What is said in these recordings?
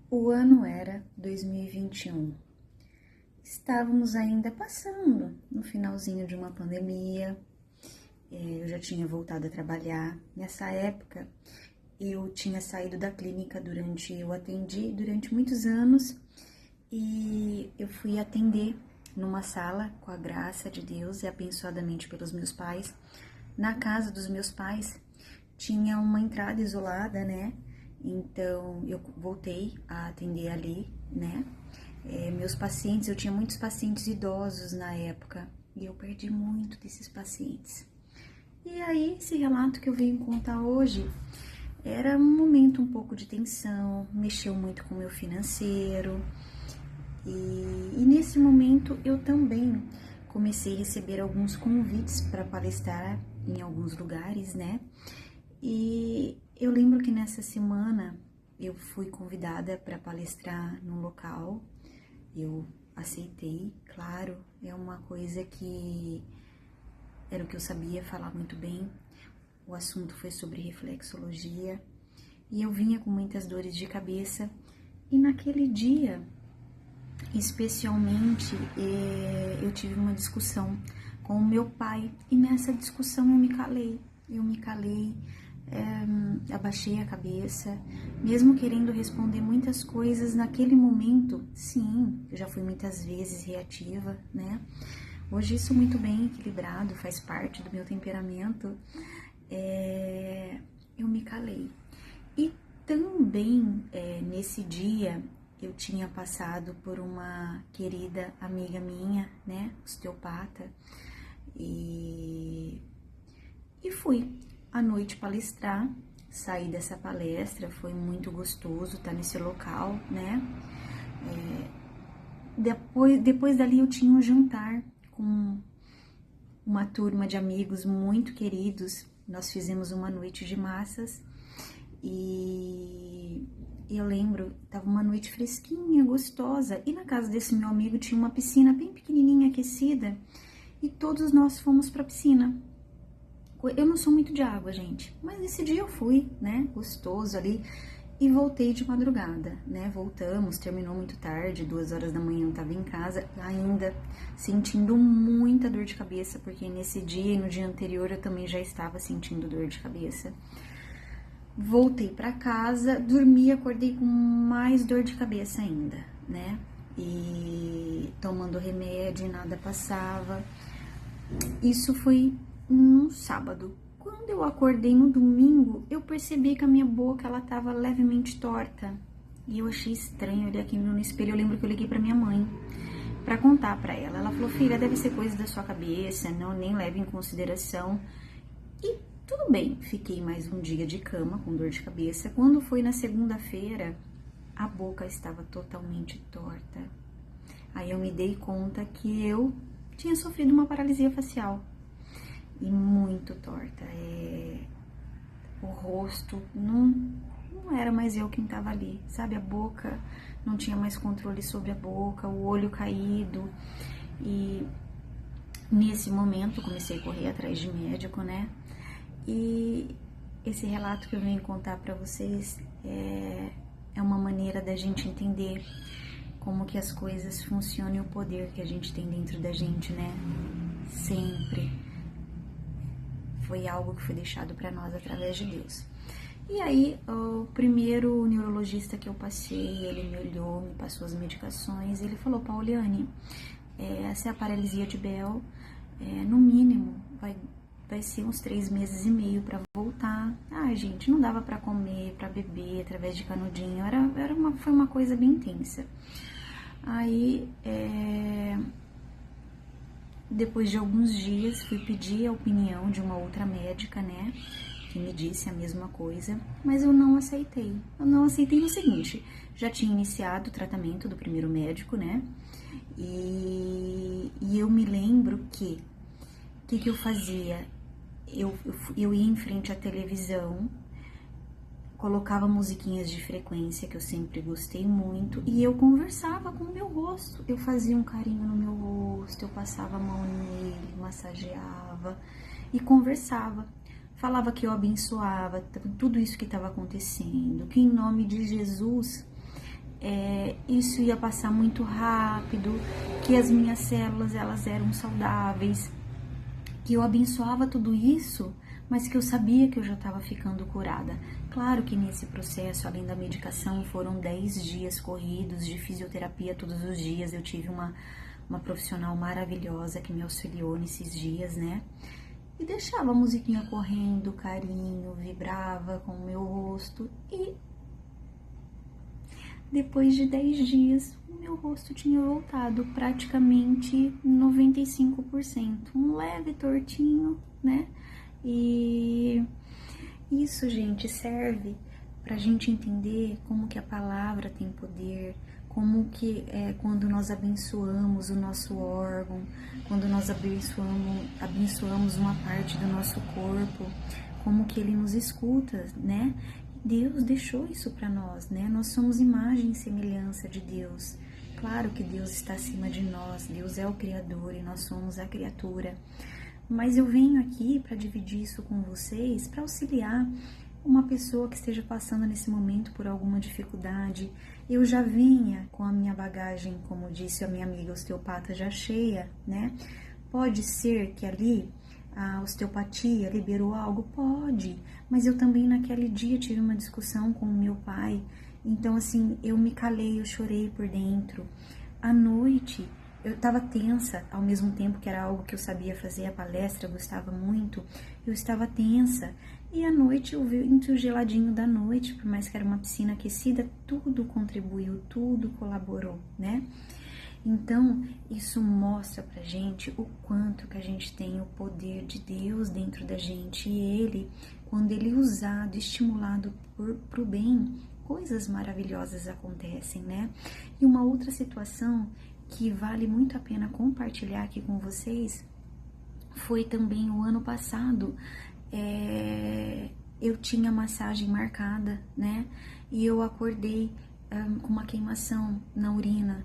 O ano era 2021. Estávamos ainda passando no finalzinho de uma pandemia. Eu já tinha voltado a trabalhar. Nessa época, eu tinha saído da clínica eu atendi durante muitos anos e eu fui atender numa sala, com a graça de Deus e abençoadamente pelos meus pais. Na casa dos meus pais tinha uma entrada isolada, né? Então eu voltei a atender ali, né? Meus pacientes, eu tinha muitos pacientes idosos na época e eu perdi muito desses pacientes. E aí, esse relato que eu venho contar hoje era um momento um pouco de tensão, mexeu muito com o meu financeiro. E nesse momento eu também comecei a receber alguns convites para palestrar em alguns lugares, né? E eu lembro que nessa semana eu fui convidada para palestrar num local, eu aceitei, claro, é uma coisa que era o que eu sabia falar muito bem. O assunto foi sobre reflexologia e eu vinha com muitas dores de cabeça e naquele dia, especialmente, eu tive uma discussão com o meu pai e nessa discussão eu me calei, abaixei a cabeça, mesmo querendo responder muitas coisas naquele momento. Sim, eu já fui muitas vezes reativa, né? Hoje isso muito bem equilibrado, faz parte do meu temperamento. Eu me calei. E também nesse dia eu tinha passado por uma querida amiga minha, né, osteopata, e fui à noite palestrar. Saí dessa palestra, foi muito gostoso estar nesse local, né? Depois dali eu tinha um jantar com uma turma de amigos muito queridos. Nós fizemos uma noite de massas e eu lembro, estava uma noite fresquinha, gostosa, e na casa desse meu amigo tinha uma piscina bem pequenininha, aquecida, e todos nós fomos para a piscina. Eu não sou muito de água, gente, mas esse dia eu fui, né, gostoso ali, e voltei de madrugada, né, voltamos, terminou muito tarde, 2 horas da manhã eu tava em casa, ainda sentindo muita dor de cabeça, porque nesse dia e no dia anterior eu também já estava sentindo dor de cabeça. Voltei para casa, dormi, acordei com mais dor de cabeça ainda, né, e tomando remédio, nada passava. Isso foi um sábado. Quando eu acordei no domingo, eu percebi que a minha boca, ela tava levemente torta. E eu achei estranho, olhei aqui no espelho, eu lembro que eu liguei pra minha mãe pra contar pra ela. Ela falou, filha, deve ser coisa da sua cabeça, não, nem leve em consideração. E tudo bem, fiquei mais um dia de cama com dor de cabeça. Quando foi na segunda-feira, a boca estava totalmente torta. Aí eu me dei conta que eu tinha sofrido uma paralisia facial. E muito torta, o rosto não era mais eu quem tava ali, sabe, a boca, não tinha mais controle sobre a boca, o olho caído, e nesse momento comecei a correr atrás de médico, né, e esse relato que eu venho contar pra vocês é uma maneira da gente entender como que as coisas funcionam e o poder que a gente tem dentro da gente, né, sempre. Foi algo que foi deixado para nós através de Deus. E aí, o primeiro neurologista que eu passei, ele me olhou, me passou as medicações, ele falou, Pauliane, essa é a paralisia de Bell, no mínimo, vai ser uns 3 meses e meio para voltar. Ah, gente, não dava para comer, para beber, através de canudinho, foi uma coisa bem intensa. Aí, depois de alguns dias, fui pedir a opinião de uma outra médica, né, que me disse a mesma coisa, mas eu não aceitei. Eu não aceitei no seguinte, já tinha iniciado o tratamento do primeiro médico, né, e eu me lembro que eu fazia? Eu ia em frente à televisão, colocava musiquinhas de frequência, que eu sempre gostei muito, e eu conversava com o meu rosto. Eu fazia um carinho no meu rosto, eu passava a mão nele, massageava e conversava. Falava que eu abençoava tudo isso que estava acontecendo, que em nome de Jesus isso ia passar muito rápido, que as minhas células elas eram saudáveis, que eu abençoava tudo isso, mas que eu sabia que eu já estava ficando curada. Claro que nesse processo, além da medicação, foram 10 dias corridos de fisioterapia todos os dias. Eu tive uma profissional maravilhosa que me auxiliou nesses dias, né? E deixava a musiquinha correndo, carinho, vibrava com o meu rosto. E depois de 10 dias, o meu rosto tinha voltado praticamente 95%. Um leve tortinho, né? E isso, gente, serve pra gente entender como que a palavra tem poder, como que quando nós abençoamos o nosso órgão, quando nós abençoamos uma parte do nosso corpo, como que ele nos escuta, né? Deus deixou isso para nós, né? Nós somos imagem e semelhança de Deus. Claro que Deus está acima de nós, Deus é o Criador e nós somos a criatura. Mas eu venho aqui para dividir isso com vocês, para auxiliar uma pessoa que esteja passando nesse momento por alguma dificuldade. Eu já vinha com a minha bagagem, como disse a minha amiga osteopata, já cheia, né? Pode ser que ali a osteopatia liberou algo? Pode, mas eu também naquele dia tive uma discussão com o meu pai, então assim, eu me calei, eu chorei por dentro. À noite, eu estava tensa, ao mesmo tempo que era algo que eu sabia fazer, a palestra, eu gostava muito, eu estava tensa. E à noite, eu vi entre o geladinho da noite, por mais que era uma piscina aquecida, tudo contribuiu, tudo colaborou, né? Então, isso mostra pra gente o quanto que a gente tem o poder de Deus dentro da gente. E Ele, quando Ele é usado, estimulado pro bem, coisas maravilhosas acontecem, né? E uma outra situação que vale muito a pena compartilhar aqui com vocês foi também o ano passado. Eu tinha massagem marcada, né? E eu acordei com uma queimação na urina.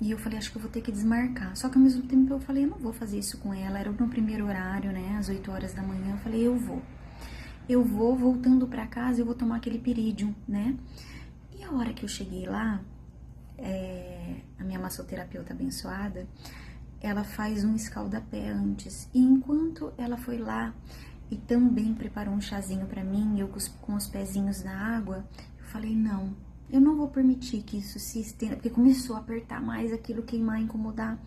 E eu falei, acho que eu vou ter que desmarcar. Só que ao mesmo tempo eu falei, eu não vou fazer isso com ela. Era no primeiro horário, né? Às 8 horas da manhã. Eu falei, eu vou, voltando pra casa, eu vou tomar aquele Piridium, né? E a hora que eu cheguei lá, a minha massoterapeuta abençoada, ela faz um escaldapé antes. E enquanto ela foi lá e também preparou um chazinho pra mim, eu com os pezinhos na água, eu falei, não, eu não vou permitir que isso se estenda, porque começou a apertar mais aquilo, queimar, incomodar.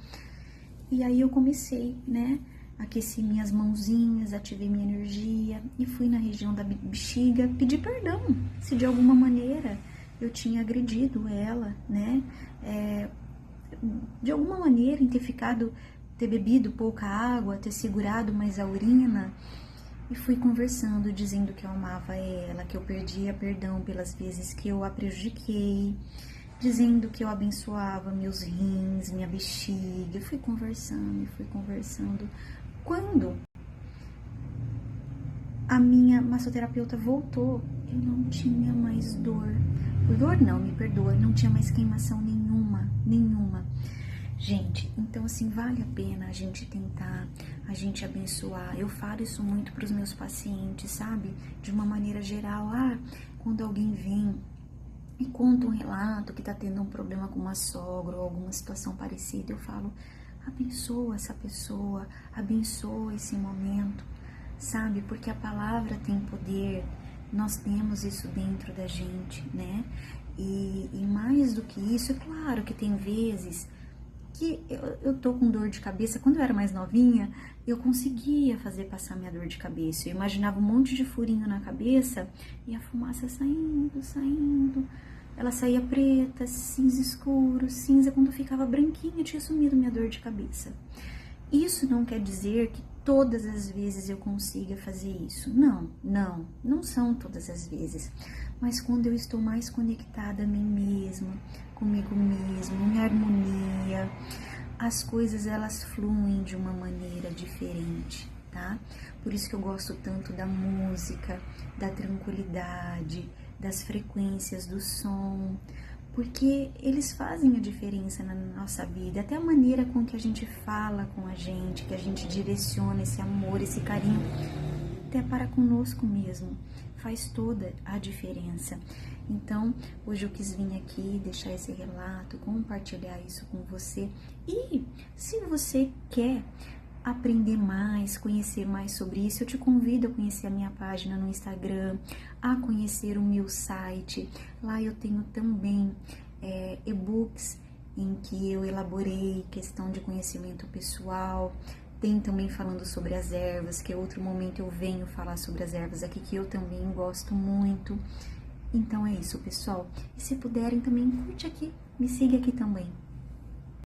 E aí eu comecei, né, aqueci minhas mãozinhas, ativei minha energia e fui na região da bexiga pedir perdão, se de alguma maneira eu tinha agredido ela, né, de alguma maneira em ter bebido pouca água, ter segurado mais a urina. E fui conversando, dizendo que eu amava ela, que eu pedia perdão pelas vezes que eu a prejudiquei, dizendo que eu abençoava meus rins, minha bexiga. Fui conversando. Quando a minha massoterapeuta voltou, eu não tinha mais dor. Dor não, me perdoa, não tinha mais queimação nenhuma. Gente, então assim, vale a pena a gente tentar, a gente abençoar. Eu falo isso muito para os meus pacientes, sabe? De uma maneira geral, quando alguém vem e conta um relato que tá tendo um problema com uma sogra ou alguma situação parecida, eu falo, abençoa essa pessoa, abençoa esse momento, sabe? Porque a palavra tem poder, nós temos isso dentro da gente, né? E mais do que isso, é claro que tem vezes que eu tô com dor de cabeça. Quando eu era mais novinha, eu conseguia fazer passar minha dor de cabeça. Eu imaginava um monte de furinho na cabeça e a fumaça saindo. Ela saía preta, cinza escuro, cinza. Quando ficava branquinha, tinha sumido minha dor de cabeça. Isso não quer dizer que todas as vezes eu consiga fazer isso. Não são todas as vezes. Mas quando eu estou mais conectada a mim mesma, comigo mesma, em harmonia, as coisas elas fluem de uma maneira diferente, tá? Por isso que eu gosto tanto da música, da tranquilidade, das frequências do som, porque eles fazem a diferença na nossa vida, até a maneira com que a gente fala com a gente, que a gente direciona esse amor, esse carinho, até para conosco mesmo. Faz toda a diferença. Então, hoje eu quis vir aqui deixar esse relato, compartilhar isso com você. E se você quer aprender mais, conhecer mais sobre isso, eu te convido a conhecer a minha página no Instagram, a conhecer o meu site. Lá eu tenho também e-books em que eu elaborei questão de conhecimento pessoal. Tem também falando sobre as ervas, que é outro momento eu venho falar sobre as ervas aqui, que eu também gosto muito. Então é isso, pessoal. E se puderem também, curte aqui, me siga aqui também.